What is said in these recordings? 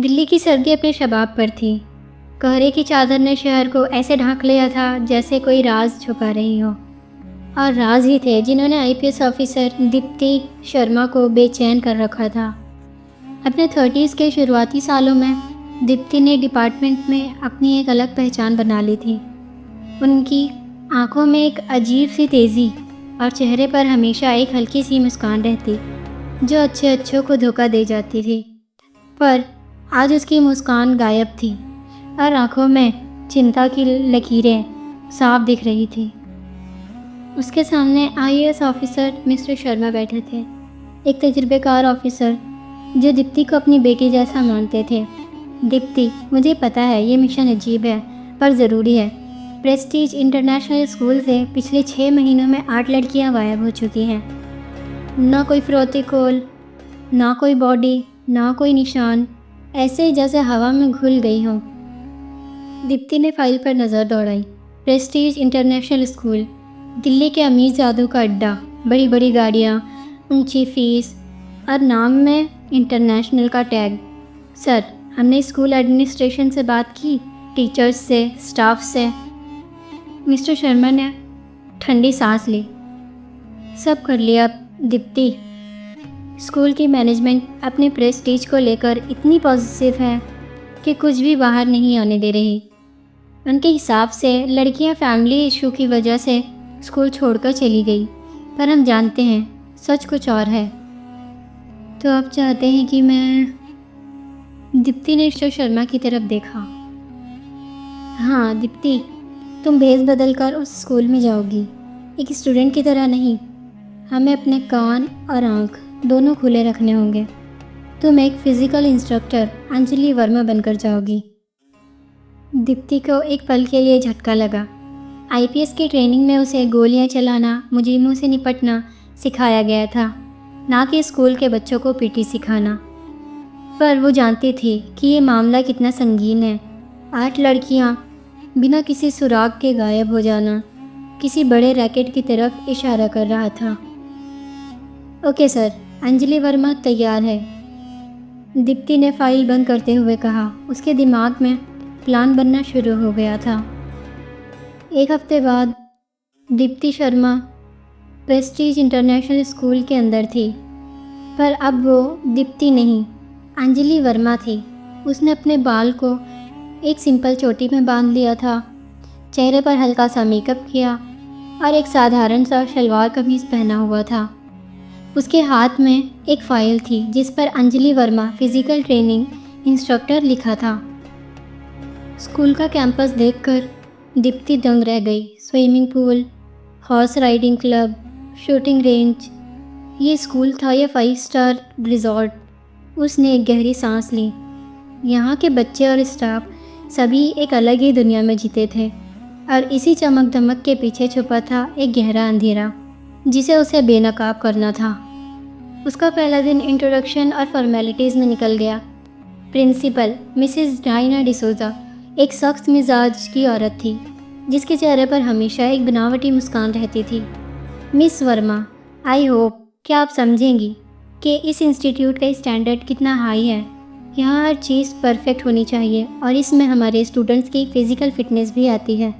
दिल्ली की सर्दी अपने शबाब पर थी। कोहरे की चादर ने शहर को ऐसे ढांक लिया था जैसे कोई राज छुपा रही हो। और राज ही थे जिन्होंने आईपीएस ऑफिसर दीप्ति शर्मा को बेचैन कर रखा था। अपने 30s के शुरुआती सालों में दीप्ति ने डिपार्टमेंट में अपनी एक अलग पहचान बना ली थी। उनकी आंखों में एक अजीब सी तेज़ी और चेहरे पर हमेशा एक हल्की सी मुस्कान रहती जो अच्छों को धोखा दे जाती थी। पर आज उसकी मुस्कान गायब थी और आंखों में चिंता की लकीरें साफ दिख रही थी। उसके सामने आईएएस ऑफिसर मिस्टर शर्मा बैठे थे, एक तजुर्बेकार ऑफिसर जो दीप्ति को अपनी बेटी जैसा मानते थे। दीप्ति, मुझे पता है ये मिशन अजीब है पर ज़रूरी है। प्रेस्टीज इंटरनेशनल स्कूल से पिछले 6 महीनों में 8 लड़कियां गायब हो चुकी हैं। ना कोई फिरौती कॉल, ना कोई बॉडी, ना कोई निशान, ऐसे जैसे हवा में घुल गई हो। दीप्ति ने फाइल पर नज़र दौड़ाई। प्रेस्टीज इंटरनेशनल स्कूल, दिल्ली के अमीर जादू का अड्डा, बड़ी बड़ी गाड़ियाँ, ऊंची फीस और नाम में इंटरनेशनल का टैग। सर, हमने स्कूल एडमिनिस्ट्रेशन से बात की, टीचर्स से, स्टाफ से। मिस्टर शर्मा ने ठंडी सांस ली। सब कर लिया दीप्ति। स्कूल की मैनेजमेंट अपने प्रेस्टीज को लेकर इतनी पॉजिटिव है कि कुछ भी बाहर नहीं आने दे रही। उनके हिसाब से लड़कियां फैमिली इशू की वजह से स्कूल छोड़कर चली गई, पर हम जानते हैं सच कुछ और है। तो आप चाहते हैं कि मैं... दीप्ति ने मिस्टर शर्मा की तरफ देखा। हाँ दीप्ति, तुम भेस बदल कर उस स्कूल में जाओगी, एक स्टूडेंट की तरह नहीं। हमें अपने कान और आँख दोनों खुले रखने होंगे। तुम एक फिज़िकल इंस्ट्रक्टर अंजलि वर्मा बनकर जाओगी। दीप्ति को एक पल के लिए झटका लगा। आईपीएस की ट्रेनिंग में उसे गोलियां चलाना, मुजरिमों से निपटना सिखाया गया था, ना कि स्कूल के बच्चों को पीटी सिखाना। पर वो जानती थी कि ये मामला कितना संगीन है। 8 लड़कियां बिना किसी सुराग के गायब हो जाना किसी बड़े रैकेट की तरफ इशारा कर रहा था। ओके सर, अंजलि वर्मा तैयार है, दीप्ति ने फाइल बंद करते हुए कहा। उसके दिमाग में प्लान बनना शुरू हो गया था। 1 हफ्ते बाद Deepti Sharma Prestige international school के अंदर थी, पर अब वो दीप्ति नहीं, अंजलि वर्मा थी। उसने अपने बाल को एक सिंपल चोटी में बांध लिया था, चेहरे पर हल्का सा मेकअप किया और एक साधारण सा शलवार कमीज़ पहना हुआ था। उसके हाथ में एक फाइल थी जिस पर Anjali Verma physical training instructor लिखा था। स्कूल का कैंपस देखकर दीप्ति दंग रह गई। Swimming pool, horse riding club, shooting range, ये स्कूल था या 5 स्टार रिजॉर्ट। उसने एक गहरी सांस ली। यहाँ के बच्चे और स्टाफ सभी एक अलग ही दुनिया में जीते थे और इसी चमक धमक के पीछे छुपा था एक गहरा अंधेरा जिसे उसे बेनकाब करना था। उसका पहला दिन इंट्रोडक्शन और फॉर्मेलिटीज़ में निकल गया। प्रिंसिपल मिसेस डायना डिसोजा एक सख्त मिजाज की औरत थी जिसके चेहरे पर हमेशा एक बनावटी मुस्कान रहती थी। मिस वर्मा, आई होप कि आप समझेंगी कि इस इंस्टीट्यूट का स्टैंडर्ड कितना हाई है। यहाँ हर चीज़ परफेक्ट होनी चाहिए और इसमें हमारे स्टूडेंट्स की फ़िज़िकल फिटनेस भी आती है।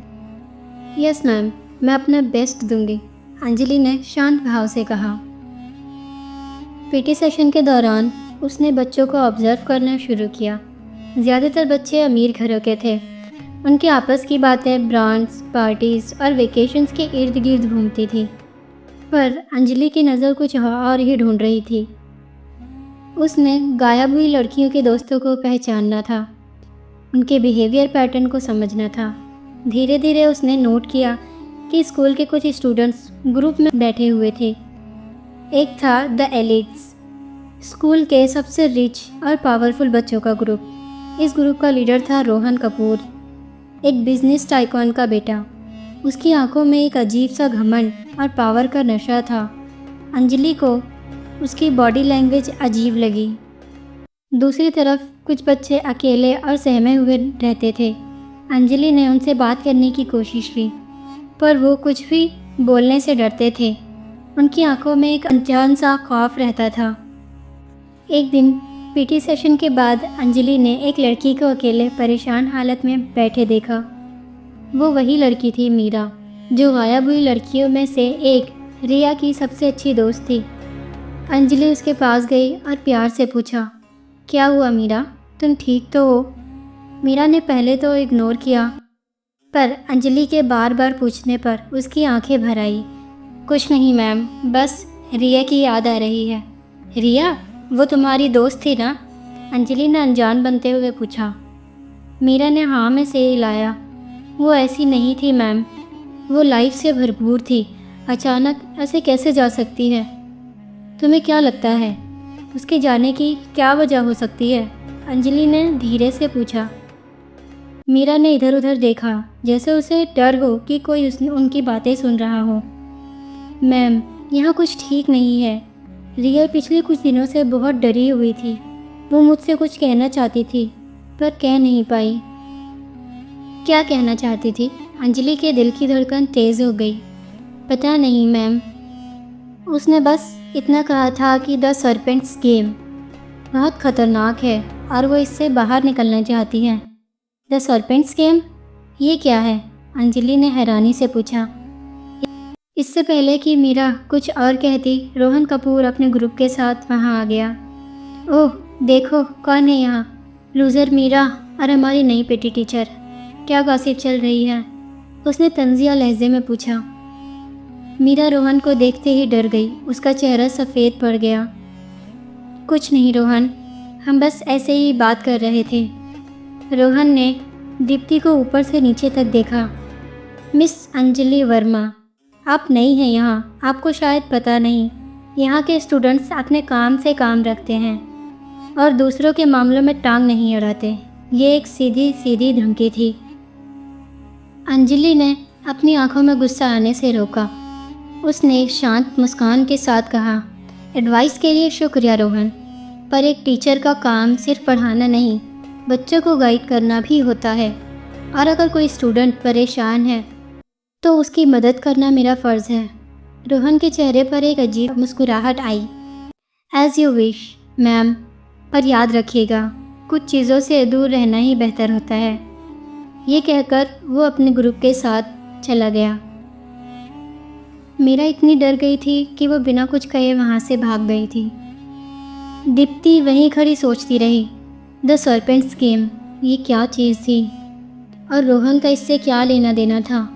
यस मैम, मैं अपना बेस्ट दूंगी, अंजलि ने शांत भाव से कहा। पीटी सेशन के दौरान उसने बच्चों को ऑब्जर्व करना शुरू किया। ज़्यादातर बच्चे अमीर घरों के थे। उनकी आपस की बातें ब्रांड्स, पार्टीज़ और वेकेशंस के इर्द गिर्द घूमती थी, पर अंजलि की नज़र कुछ और ही ढूंढ रही थी। उसने गायब हुई लड़कियों के दोस्तों को पहचानना था, उनके बिहेवियर पैटर्न को समझना था। धीरे धीरे उसने नोट किया कि स्कूल के कुछ स्टूडेंट्स ग्रुप में बैठे हुए थे। एक था द एलिट्स, स्कूल के सबसे रिच और पावरफुल बच्चों का ग्रुप। इस ग्रुप का लीडर था रोहन कपूर, एक बिजनेस टाइकॉन का बेटा। उसकी आंखों में एक अजीब सा घमंड और पावर का नशा था। अंजलि को उसकी बॉडी लैंग्वेज अजीब लगी। दूसरी तरफ कुछ बच्चे अकेले और सहमे हुए रहते थे। अंजलि ने उनसे बात करने की कोशिश की, पर वो कुछ भी बोलने से डरते थे। उनकी आंखों में एक अनजान सा खौफ रहता था। एक दिन पीटी सेशन के बाद अंजलि ने एक लड़की को अकेले परेशान हालत में बैठे देखा। वो वही लड़की थी मीरा, जो गायब हुई लड़कियों में से एक रिया की सबसे अच्छी दोस्त थी। अंजलि उसके पास गई और प्यार से पूछा, क्या हुआ मीरा, तुम ठीक तो हो? मीरा ने पहले तो इग्नोर किया, पर अंजलि के बार बार पूछने पर उसकी आंखें भर आई। कुछ नहीं मैम, बस रिया की याद आ रही है। रिया, वो तुम्हारी दोस्त थी ना? अंजलि ने अनजान बनते हुए पूछा। मीरा ने हाँ में से हिलाया। वो ऐसी नहीं थी मैम, वो लाइफ से भरपूर थी। अचानक ऐसे कैसे जा सकती है? तुम्हें क्या लगता है उसके जाने की क्या वजह हो सकती है? अंजलि ने धीरे से पूछा। मीरा ने इधर उधर देखा, जैसे उसे डर हो कि कोई उनकी बातें सुन रहा हो। मैम, यहाँ कुछ ठीक नहीं है। रिया पिछले कुछ दिनों से बहुत डरी हुई थी। वो मुझसे कुछ कहना चाहती थी, पर कह नहीं पाई। क्या कहना चाहती थी? अंजलि के दिल की धड़कन तेज़ हो गई। पता नहीं मैम, उसने बस इतना कहा था कि द सर्पेंट्स गेम बहुत ख़तरनाक है और वो इससे बाहर निकलना चाहती है। द सर्पेंट्स गेम, ये क्या है? अंजलि ने हैरानी से पूछा। इससे पहले कि मीरा कुछ और कहती, रोहन कपूर अपने ग्रुप के साथ वहाँ आ गया। ओह देखो, कौन है यहाँ? लूज़र मीरा और हमारी नई पीटी टीचर। क्या गॉसिप चल रही है? उसने तंजिया लहजे में पूछा। मीरा रोहन को देखते ही डर गई। उसका चेहरा सफ़ेद पड़ गया। कुछ नहीं रोहन, हम बस ऐसे ही बात कर रहे थे। रोहन ने दीप्ति को ऊपर से नीचे तक देखा। मिस अंजलि वर्मा, आप नई हैं यहाँ, आपको शायद पता नहीं। यहाँ के स्टूडेंट्स अपने काम से काम रखते हैं और दूसरों के मामलों में टांग नहीं अड़ाते। ये एक सीधी सीधी धमकी थी। अंजलि ने अपनी आंखों में गुस्सा आने से रोका। उसने एक शांत मुस्कान के साथ कहा, एडवाइस के लिए शुक्रिया रोहन, पर एक टीचर का काम सिर्फ पढ़ाना नहीं, बच्चों को गाइड करना भी होता है। और अगर कोई स्टूडेंट परेशान है तो उसकी मदद करना मेरा फ़र्ज़ है। रोहन के चेहरे पर एक अजीब मुस्कुराहट आई। एज़ यू विश मैम, पर याद रखिएगा, कुछ चीज़ों से दूर रहना ही बेहतर होता है। ये कहकर वो अपने ग्रुप के साथ चला गया। मीरा इतनी डर गई थी कि वो बिना कुछ कहे वहाँ से भाग गई थी। दीप्ति वहीं खड़ी सोचती रही, द सर्पेंट्स गेम, ये क्या चीज़ थी और रोहन का इससे क्या लेना देना था?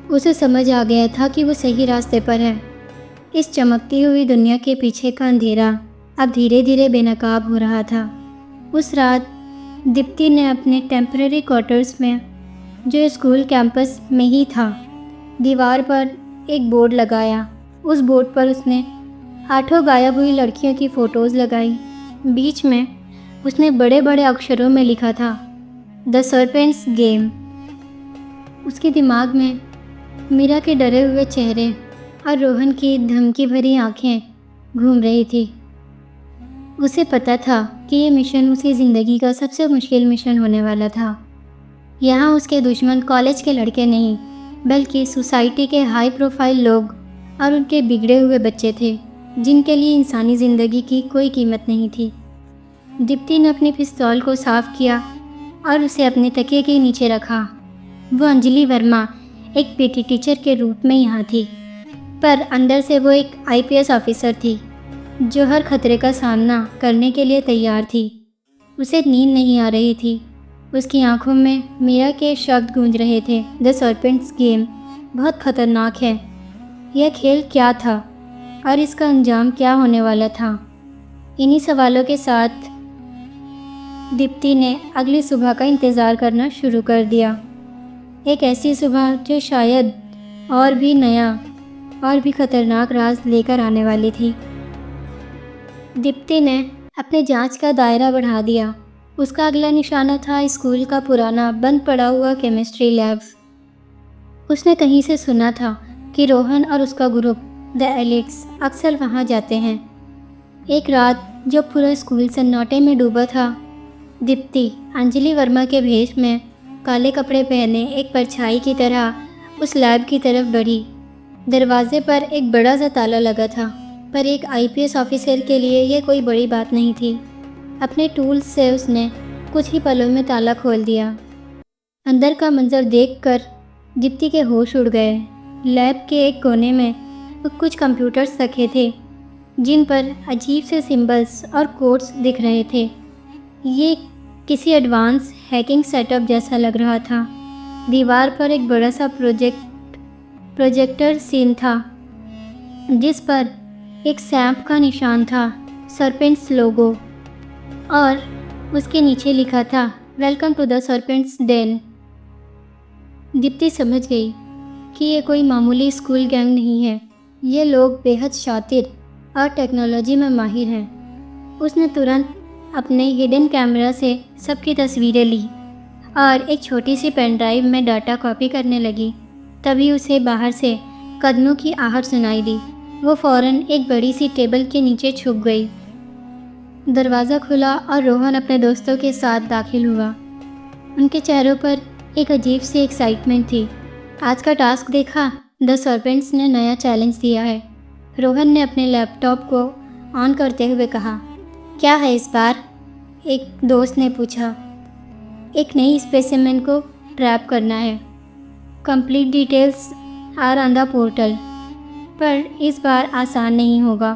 उसे समझ आ गया था कि वो सही रास्ते पर है। इस चमकती हुई दुनिया के पीछे का अंधेरा अब धीरे धीरे बेनकाब हो रहा था। उस रात दीप्ति ने अपने टेम्परेरी क्वार्टर्स में, जो स्कूल कैंपस में ही था, दीवार पर एक बोर्ड लगाया। उस बोर्ड पर उसने 8 गायब हुई लड़कियों की फ़ोटोज़ लगाई। बीच में उसने बड़े बड़े अक्षरों में लिखा था, द सर्पेंट्स गेम। उसके दिमाग में मीरा के डरे हुए चेहरे और रोहन की धमकी भरी आंखें घूम रही थी। उसे पता था कि ये मिशन उसकी ज़िंदगी का सबसे मुश्किल मिशन होने वाला था। यहाँ उसके दुश्मन कॉलेज के लड़के नहीं, बल्कि सोसाइटी के हाई प्रोफाइल लोग और उनके बिगड़े हुए बच्चे थे, जिनके लिए इंसानी ज़िंदगी की कोई कीमत नहीं थी। दीप्ति ने अपनी पिस्तौल को साफ़ किया और उसे अपने तकिए के नीचे रखा। वो अंजलि वर्मा एक पीटी टीचर के रूप में यहाँ थी, पर अंदर से वो एक आईपीएस ऑफिसर थी, जो हर खतरे का सामना करने के लिए तैयार थी। उसे नींद नहीं आ रही थी। उसकी आंखों में मीरा के शब्द गूंज रहे थे, द सर्पेंट्स गेम बहुत ख़तरनाक है। यह खेल क्या था और इसका अंजाम क्या होने वाला था? इन्हीं सवालों के साथ दीप्ति ने अगली सुबह का इंतज़ार करना शुरू कर दिया। एक ऐसी सुबह जो शायद और भी नया और भी ख़तरनाक राज लेकर आने वाली थी। दीप्ति ने अपने जांच का दायरा बढ़ा दिया। उसका अगला निशाना था स्कूल का पुराना बंद पड़ा हुआ केमिस्ट्री लैब। उसने कहीं से सुना था कि रोहन और उसका ग्रुप द एलिट्स अक्सर वहाँ जाते हैं। एक रात जब पूरा स्कूल सन्नाटे में डूबा था, दीप्ति अंजलि वर्मा के भेष में काले कपड़े पहने एक परछाई की तरह उस लैब की तरफ बढ़ी। दरवाजे पर एक बड़ा सा ताला लगा था, पर एक आईपीएस ऑफिसर के लिए यह कोई बड़ी बात नहीं थी। अपने टूल्स से उसने कुछ ही पलों में ताला खोल दिया। अंदर का मंजर देखकर दीप्ति के होश उड़ गए। लैब के एक कोने में कुछ कंप्यूटर्स रखे थे जिन पर अजीब से सिंबल्स और कोड्स दिख रहे थे। ये किसी एडवांस हैकिंग सेटअप जैसा लग रहा था। दीवार पर एक बड़ा सा प्रोजेक्टर सीन था जिस पर एक सैंप का निशान था, सर्पेंट्स लोगो, और उसके नीचे लिखा था welcome to the serpent's den. Deepti समझ गई कि ये कोई मामूली स्कूल गैंग नहीं है। ये लोग बेहद शातिर और टेक्नोलॉजी में माहिर हैं। उसने तुरंत अपने हिडन कैमरा से सबकी तस्वीरें ली और एक छोटी सी पेन ड्राइव में डाटा कॉपी करने लगी। तभी उसे बाहर से कदमों की आहट सुनाई दी। वो फ़ौरन एक बड़ी सी टेबल के नीचे छुप गई। दरवाज़ा खुला और रोहन अपने दोस्तों के साथ दाखिल हुआ। उनके चेहरों पर एक अजीब सी एक्साइटमेंट थी। आज का टास्क देखा? द सर्पेंट्स ने नया चैलेंज दिया है। रोहन ने अपने लैपटॉप को ऑन करते हुए कहा। क्या है इस बार? एक दोस्त ने पूछा। एक नई स्पेसिमेन को ट्रैप करना है। Complete details are on the portal. पर इस बार आसान नहीं होगा।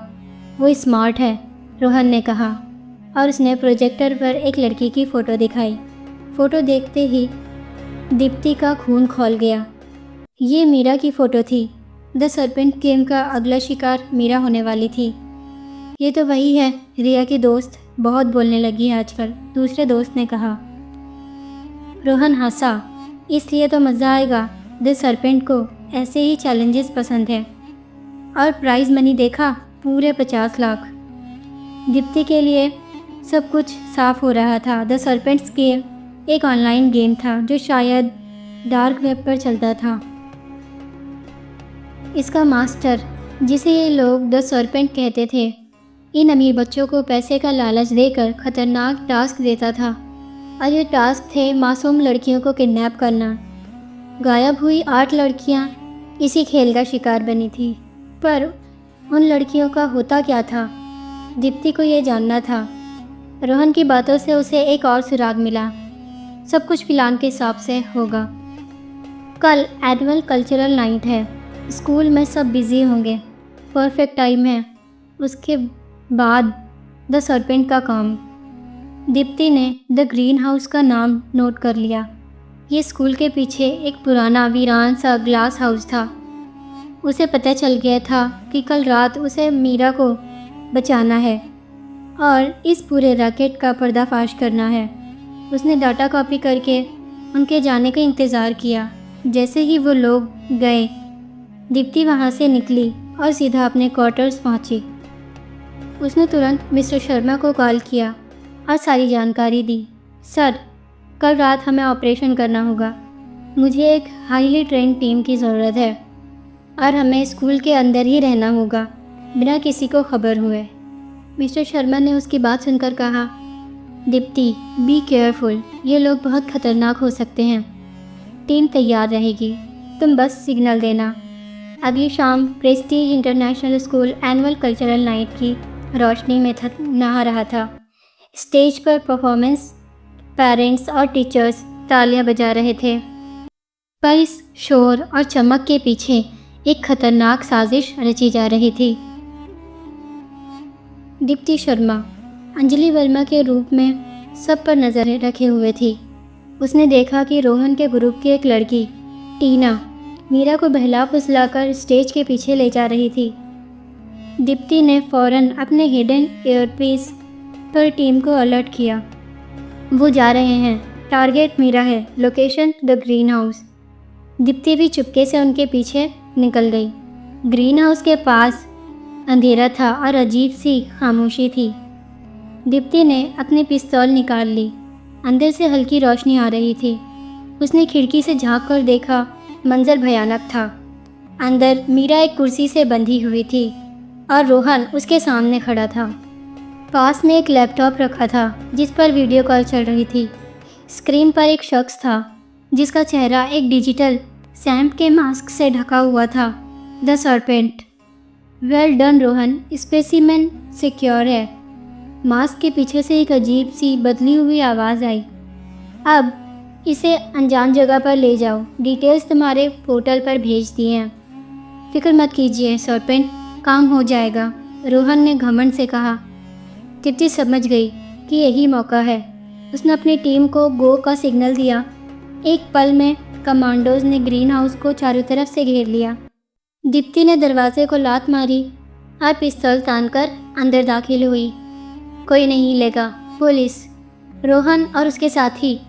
वो स्मार्ट है, रोहन ने कहा और उसने प्रोजेक्टर पर एक लड़की की फ़ोटो दिखाई। फ़ोटो देखते ही दीप्ति का खून खौल गया। ये मीरा की फ़ोटो थी। द सर्पेंट गेम का अगला शिकार मीरा होने वाली थी। ये तो वही है, रिया की दोस्त बहुत बोलने लगी है आजकल, दूसरे दोस्त ने कहा। रोहन हंसा। इसलिए तो मज़ा आएगा। द सर्पेंट को ऐसे ही चैलेंजेस पसंद है। और प्राइज़ मनी देखा? पूरे 50 लाख। दीप्ति के लिए सब कुछ साफ हो रहा था। द सर्पेंट्स गेम एक ऑनलाइन गेम था जो शायद डार्क वेब पर चलता था। इसका मास्टर, जिसे ये लोग द सर्पेंट कहते थे, इन अमीर बच्चों को पैसे का लालच देकर खतरनाक टास्क देता था। और ये टास्क थे मासूम लड़कियों को किडनैप करना। गायब हुई 8 लड़कियां इसी खेल का शिकार बनी थी। पर उन लड़कियों का होता क्या था? दीप्ति को ये जानना था। रोहन की बातों से उसे एक और सुराग मिला। सब कुछ प्लान के हिसाब से होगा। कल एनुअल कल्चरल नाइट है। स्कूल में सब बिज़ी होंगे। परफेक्ट टाइम है। उसके बाद द सर्पेंट का काम। दीप्ति ने द ग्रीन हाउस का नाम नोट कर लिया। ये स्कूल के पीछे एक पुराना वीरान सा ग्लास हाउस था। उसे पता चल गया था कि कल रात उसे मीरा को बचाना है और इस पूरे रैकेट का पर्दाफाश करना है। उसने डाटा कॉपी करके उनके जाने का इंतज़ार किया। जैसे ही वो लोग गए, दीप्ति वहाँ से निकली और सीधा अपने क्वार्टर्स पहुँची। उसने तुरंत मिस्टर शर्मा को कॉल किया और सारी जानकारी दी। सर, कल रात हमें ऑपरेशन करना होगा। मुझे एक हाईली ट्रेंड टीम की ज़रूरत है और हमें स्कूल के अंदर ही रहना होगा बिना किसी को खबर हुए। मिस्टर शर्मा ने उसकी बात सुनकर कहा, दीप्ति, बी केयरफुल। ये लोग बहुत ख़तरनाक हो सकते हैं। टीम तैयार रहेगी, तुम बस सिग्नल देना। अगली शाम Prestige international school annual cultural night की रोशनी में नहा रहा था। स्टेज पर परफॉर्मेंस, पेरेंट्स और टीचर्स तालियां बजा रहे थे। पर इस शोर और चमक के पीछे एक खतरनाक साजिश रची जा रही थी। दीप्ति शर्मा अंजलि वर्मा के रूप में सब पर नज़र रखे हुए थी। उसने देखा कि रोहन के ग्रुप की एक लड़की टीना मीरा को बहला फुसलाकर स्टेज के पीछे ले जा रही थी। दीप्ति ने फ़ौरन अपने हिडन ईयरपीस पर टीम को अलर्ट किया। वो जा रहे हैं, टारगेट मीरा है, location the green house. Deepti भी चुपके से उनके पीछे निकल गई। ग्रीन हाउस के पास अंधेरा था और अजीब सी खामोशी थी। दीप्ति ने अपनी पिस्तौल निकाल ली। अंदर से हल्की रोशनी आ रही थी। उसने खिड़की से झांक कर देखा। मंजर भयानक था। अंदर मीरा एक कुर्सी से बंधी हुई थी और रोहन उसके सामने खड़ा था। पास में एक लैपटॉप रखा था जिस पर वीडियो कॉल चल रही थी। स्क्रीन पर एक शख्स था जिसका चेहरा एक डिजिटल सैम्प के मास्क से ढका हुआ था। The serpent. Well done Rohan, specimen secure है। मास्क के पीछे से एक अजीब सी बदली हुई आवाज़ आई। अब इसे अनजान जगह पर ले जाओ, डिटेल्स तुम्हारे पोर्टल पर भेज दिए हैं। फिक्र मत कीजिए सरपेंट, काम हो जाएगा, रोहन ने घमंड से कहा। दीप्ति समझ गई कि यही मौका है। उसने अपनी टीम को गो का सिग्नल दिया। एक पल में कमांडोज ने ग्रीन हाउस को चारों तरफ से घेर लिया। दीप्ति ने दरवाजे को लात मारी और पिस्तौल तानकर अंदर दाखिल हुई। कोई नहीं लेगा, पुलिस। रोहन और उसके साथी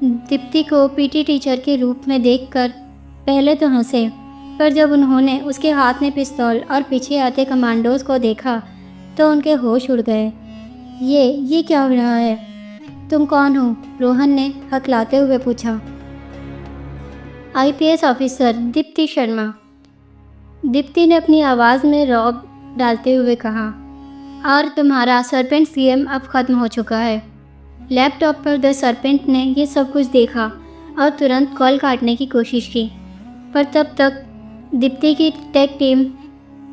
दीप्ति को पीटी टीचर के रूप में देखकर पहले तो हंसे, पर जब उन्होंने उसके हाथ में पिस्तौल और पीछे आते कमांडोज को देखा तो उनके होश उड़ गए। ये क्या हो रहा है? तुम कौन हो? रोहन ने हकलाते हुए पूछा। आईपीएस ऑफिसर दीप्ति शर्मा, दीप्ति ने अपनी आवाज़ में रौब डालते हुए कहा। और तुम्हारा सरपेंट सीएम अब ख़त्म हो चुका है। लैपटॉप पर द सरपेंट ने ये सब कुछ देखा और तुरंत कॉल काटने की कोशिश की, पर तब तक दीप्ति की टेक टीम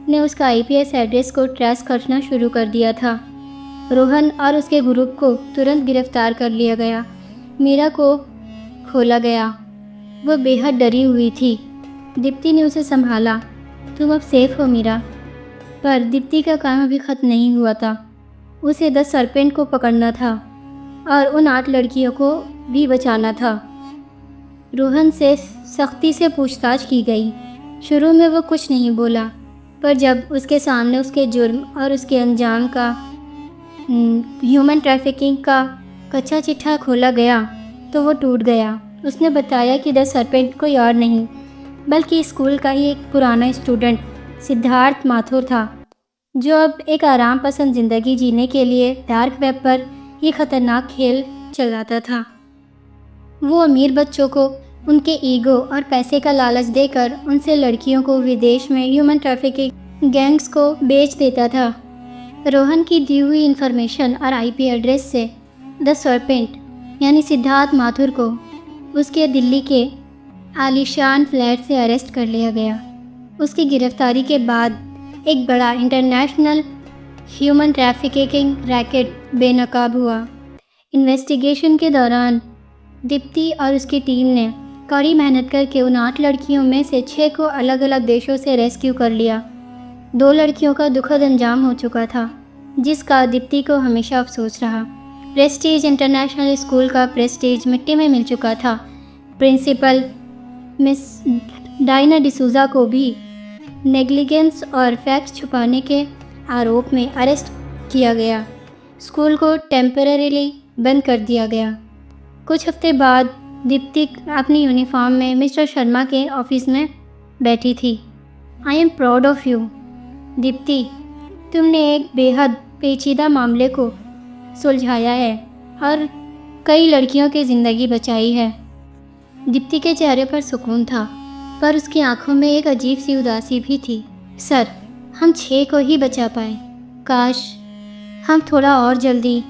ने उसका आईपीएस एड्रेस को ट्रेस करना शुरू कर दिया था। रोहन और उसके ग्रुप को तुरंत गिरफ्तार कर लिया गया। मीरा को खोला गया। वो बेहद डरी हुई थी। दीप्ति ने उसे संभाला। तुम अब सेफ हो मीरा। पर दीप्ति का काम अभी ख़त्म नहीं हुआ था। उसे द सरपेंट को पकड़ना था और उन 8 लड़कियों को भी बचाना था। रोहन से सख्ती से पूछताछ की गई। शुरू में वो कुछ नहीं बोला, पर जब उसके सामने उसके जुर्म और उसके अंजाम का ह्यूमन ट्रैफिकिंग का कच्चा चिट्ठा खोला गया तो वो टूट गया। उसने बताया कि द सरपेंट कोई और नहीं बल्कि स्कूल का ही एक पुराना स्टूडेंट सिद्धार्थ माथुर था, जो अब एक आराम पसंद ज़िंदगी जीने के लिए डार्क वेब पर ये ख़तरनाक खेल चलाता था। वो अमीर बच्चों को उनके ईगो और पैसे का लालच देकर उनसे लड़कियों को विदेश में ह्यूमन ट्रैफिकिंग गैंग्स को बेच देता था। रोहन की दी हुई इन्फॉर्मेशन और आईपी एड्रेस से द सरपेंट यानी सिद्धार्थ माथुर को उसके दिल्ली के आलीशान फ्लैट से अरेस्ट कर लिया गया। उसकी गिरफ्तारी के बाद एक बड़ा इंटरनेशनल ह्यूमन ट्रैफिकिंग रैकेट बेनकाब हुआ। इन्वेस्टिगेशन के दौरान दीप्ति और उसकी टीम ने कड़ी मेहनत करके उन 8 लड़कियों में से 6 को अलग अलग देशों से रेस्क्यू कर लिया। 2 लड़कियों का दुखद अंजाम हो चुका था, जिसका दीप्ति को हमेशा अफसोस रहा। प्रेस्टीज इंटरनेशनल स्कूल का प्रेस्टीज मिट्टी में मिल चुका था। प्रिंसिपल मिस डायना डिसूजा को भी नेग्लिजेंस और फैक्ट्स छुपाने के आरोप में अरेस्ट किया गया। स्कूल को टेम्परेरीली बंद कर दिया गया। कुछ हफ्ते बाद दीप्ति अपनी यूनिफॉर्म में मिस्टर शर्मा के ऑफिस में बैठी थी। I am proud of you Deepti, तुमने एक बेहद पेचीदा मामले को सुलझाया है और कई लड़कियों की ज़िंदगी बचाई है। दीप्ति के चेहरे पर सुकून था, पर उसकी आंखों में एक अजीब सी उदासी भी थी। सर, हम 6 को ही बचा पाए। काश हम थोड़ा और जल्दी।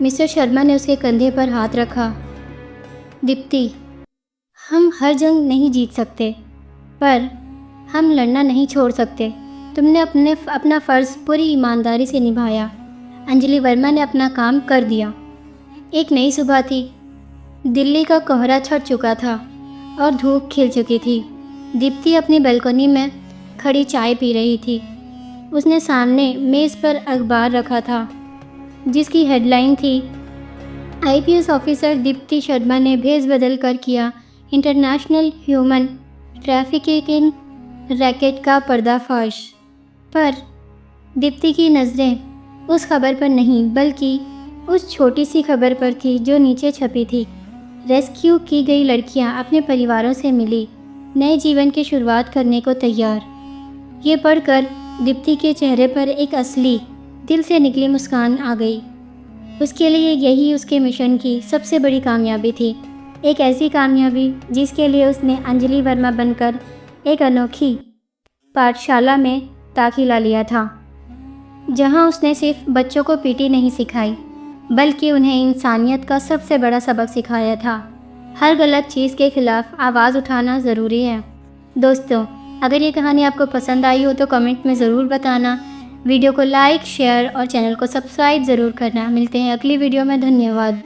मिस्टर शर्मा ने उसके कंधे पर हाथ रखा। दीप्ति, हम हर जंग नहीं जीत सकते, पर हम लड़ना नहीं छोड़ सकते। तुमने अपना फ़र्ज़ पूरी ईमानदारी से निभाया। अंजलि वर्मा ने अपना काम कर दिया। एक नई सुबह थी। दिल्ली का कोहरा छट चुका था और धूप खिल चुकी थी। दीप्ति अपनी बालकनी में खड़ी चाय पी रही थी। उसने सामने मेज़ पर अखबार रखा था, जिसकी हेडलाइन थी आईपीएस ऑफिसर दीप्ति शर्मा ने भेस बदल कर किया इंटरनेशनल ह्यूमन ट्रैफिकिंग रैकेट का पर्दाफाश। पर दीप्ति की नज़रें उस खबर पर नहीं, बल्कि उस छोटी सी खबर पर थी जो नीचे छपी थी। रेस्क्यू की गई लड़कियां अपने परिवारों से मिली, नए जीवन की शुरुआत करने को तैयार। ये पढ़कर दीप्ति के चेहरे पर एक असली दिल से निकली मुस्कान आ गई। उसके लिए यही उसके मिशन की सबसे बड़ी कामयाबी थी। एक ऐसी कामयाबी जिसके लिए उसने अंजलि वर्मा बनकर एक अनोखी पाठशाला में दाखिला लिया था, जहां उसने सिर्फ बच्चों को पीटी नहीं सिखाई, बल्कि उन्हें इंसानियत का सबसे बड़ा सबक सिखाया था। हर गलत चीज़ के खिलाफ आवाज़ उठाना ज़रूरी है। दोस्तों, अगर ये कहानी आपको पसंद आई हो तो कमेंट में ज़रूर बताना। वीडियो को लाइक, शेयर और चैनल को सब्सक्राइब ज़रूर करना। मिलते हैं अगली वीडियो में। धन्यवाद।